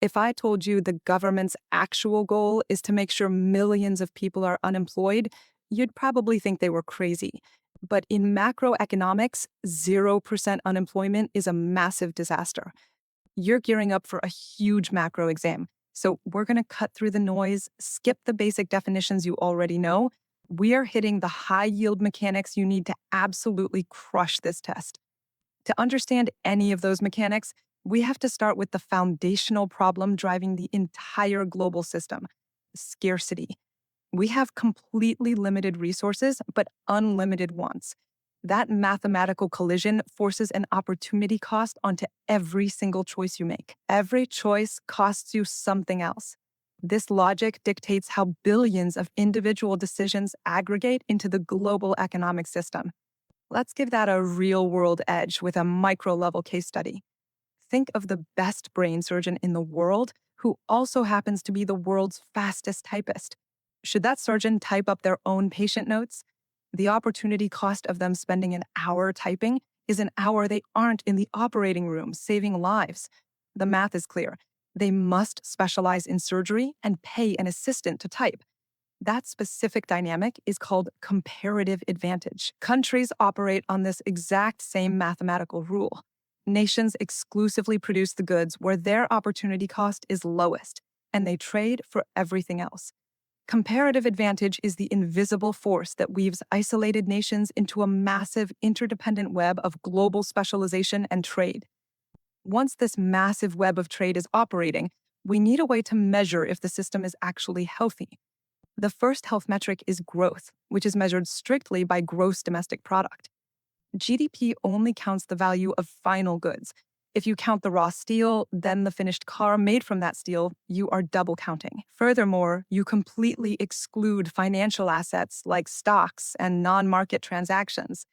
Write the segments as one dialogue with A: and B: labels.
A: If I told you the government's actual goal is to make sure millions of people are unemployed, you'd probably think they were crazy. But in macroeconomics, 0% unemployment is a massive disaster. You're gearing up for a huge macro exam. So we're going to cut through the noise, skip the basic definitions you already know. We are hitting the high yield mechanics you need to absolutely crush this test. To understand any of those mechanics, we have to start with the foundational problem driving the entire global system: scarcity. We have completely limited resources, but unlimited wants. That mathematical collision forces an opportunity cost onto every single choice you make. Every choice costs you something else. This logic dictates how billions of individual decisions aggregate into the global economic system. Let's give that a real-world edge with a micro-level case study. Think of the best brain surgeon in the world who also happens to be the world's fastest typist. Should that surgeon type up their own patient notes? The opportunity cost of them spending an hour typing is an hour they aren't in the operating room saving lives. The math is clear. They must specialize in surgery and pay an assistant to type. That specific dynamic is called comparative advantage. Countries operate on this exact same mathematical rule. Nations exclusively produce the goods where their opportunity cost is lowest, and they trade for everything else. Comparative advantage is the invisible force that weaves isolated nations into a massive interdependent web of global specialization and trade. Once this massive web of trade is operating, we need a way to measure if the system is actually healthy. The first health metric is growth, which is measured strictly by gross domestic product. GDP only counts the value of final goods. If you count the raw steel, then the finished car made from that steel, you are double counting. Furthermore, you completely exclude financial assets like stocks and non-market transactions.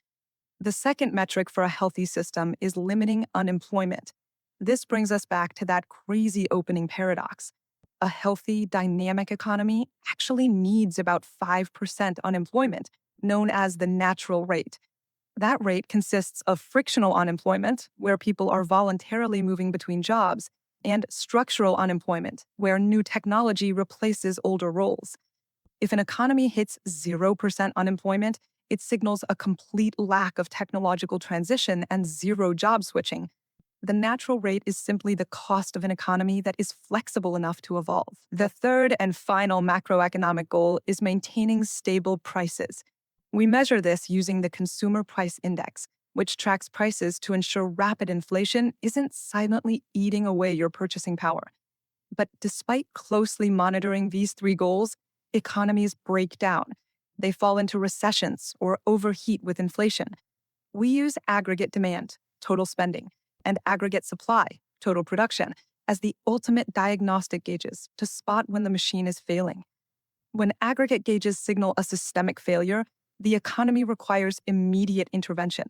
A: The second metric for a healthy system is limiting unemployment. This brings us back to that crazy opening paradox. A healthy, dynamic economy actually needs about 5% unemployment, known as the natural rate. That rate consists of frictional unemployment, where people are voluntarily moving between jobs, and structural unemployment, where new technology replaces older roles. If an economy hits 0% unemployment, it signals a complete lack of technological transition and zero job switching. The natural rate is simply the cost of an economy that is flexible enough to evolve. The third and final macroeconomic goal is maintaining stable prices. We measure this using the Consumer Price Index, which tracks prices to ensure rapid inflation isn't silently eating away your purchasing power. But despite closely monitoring these three goals, economies break down. They fall into recessions or overheat with inflation. We use aggregate demand, total spending, and aggregate supply, total production, as the ultimate diagnostic gauges to spot when the machine is failing. When aggregate gauges signal a systemic failure, the economy requires immediate intervention,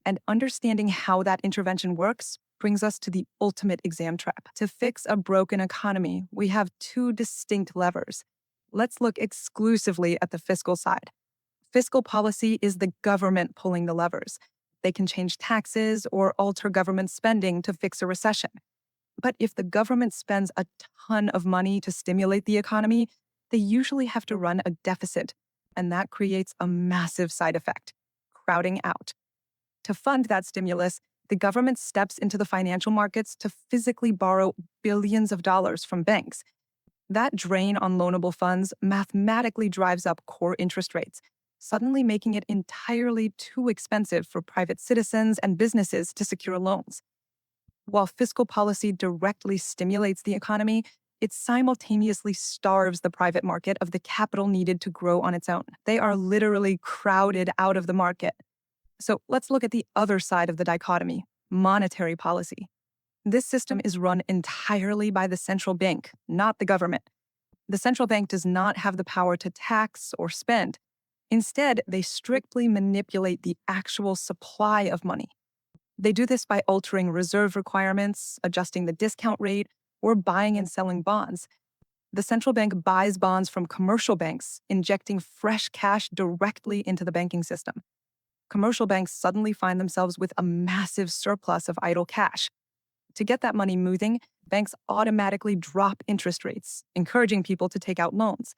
A: and understanding how that intervention works brings us to the ultimate exam trap. To fix a broken economy, we have two distinct levers. Let's look exclusively at the fiscal side. Fiscal policy is the government pulling the levers. They can change taxes or alter government spending to fix a recession. But if the government spends a ton of money to stimulate the economy, they usually have to run a deficit, and that creates a massive side effect: crowding out. To fund that stimulus, the government steps into the financial markets to physically borrow billions of dollars from banks. That drain on loanable funds mathematically drives up core interest rates, suddenly making it entirely too expensive for private citizens and businesses to secure loans. While fiscal policy directly stimulates the economy, it simultaneously starves the private market of the capital needed to grow on its own. They are literally crowded out of the market. So let's look at the other side of the dichotomy: monetary policy. This system is run entirely by the central bank, not the government. The central bank does not have the power to tax or spend. Instead, they strictly manipulate the actual supply of money. They do this by altering reserve requirements, adjusting the discount rate, or buying and selling bonds. The central bank buys bonds from commercial banks, injecting fresh cash directly into the banking system. Commercial banks suddenly find themselves with a massive surplus of idle cash. To get that money moving, banks automatically drop interest rates, encouraging people to take out loans.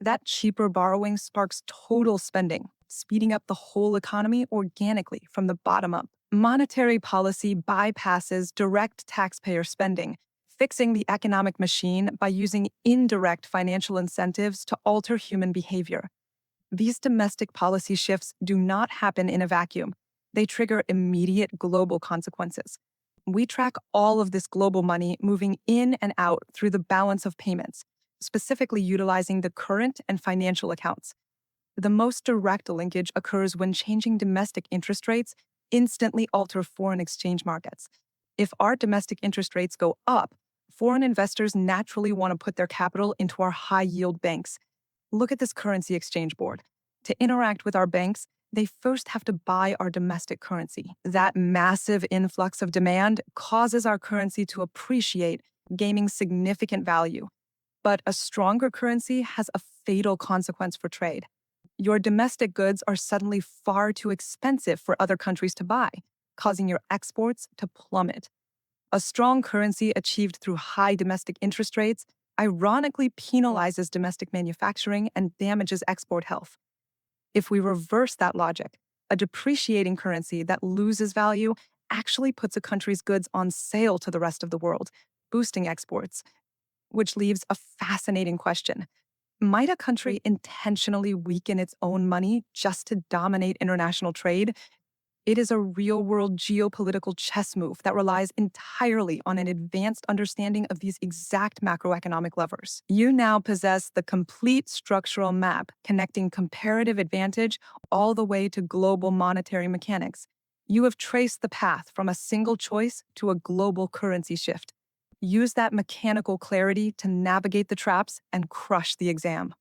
A: That cheaper borrowing sparks total spending, speeding up the whole economy organically from the bottom up. Monetary policy bypasses direct taxpayer spending, fixing the economic machine by using indirect financial incentives to alter human behavior. These domestic policy shifts do not happen in a vacuum. They trigger immediate global consequences. We track all of this global money moving in and out through the balance of payments, specifically utilizing the current and financial accounts. The most direct linkage occurs when changing domestic interest rates instantly alter foreign exchange markets. If our domestic interest rates go up, foreign investors naturally want to put their capital into our high-yield banks. Look at this currency exchange board. To interact with our banks, they first have to buy our domestic currency. That massive influx of demand causes our currency to appreciate, gaining significant value. But a stronger currency has a fatal consequence for trade. Your domestic goods are suddenly far too expensive for other countries to buy, causing your exports to plummet. A strong currency achieved through high domestic interest rates ironically penalizes domestic manufacturing and damages export health. If we reverse that logic, a depreciating currency that loses value actually puts a country's goods on sale to the rest of the world, boosting exports. Which leaves a fascinating question. Might a country intentionally weaken its own money just to dominate international trade? It is a real-world geopolitical chess move that relies entirely on an advanced understanding of these exact macroeconomic levers. You now possess the complete structural map connecting comparative advantage all the way to global monetary mechanics. You have traced the path from a single choice to a global currency shift. Use that mechanical clarity to navigate the traps and crush the exam.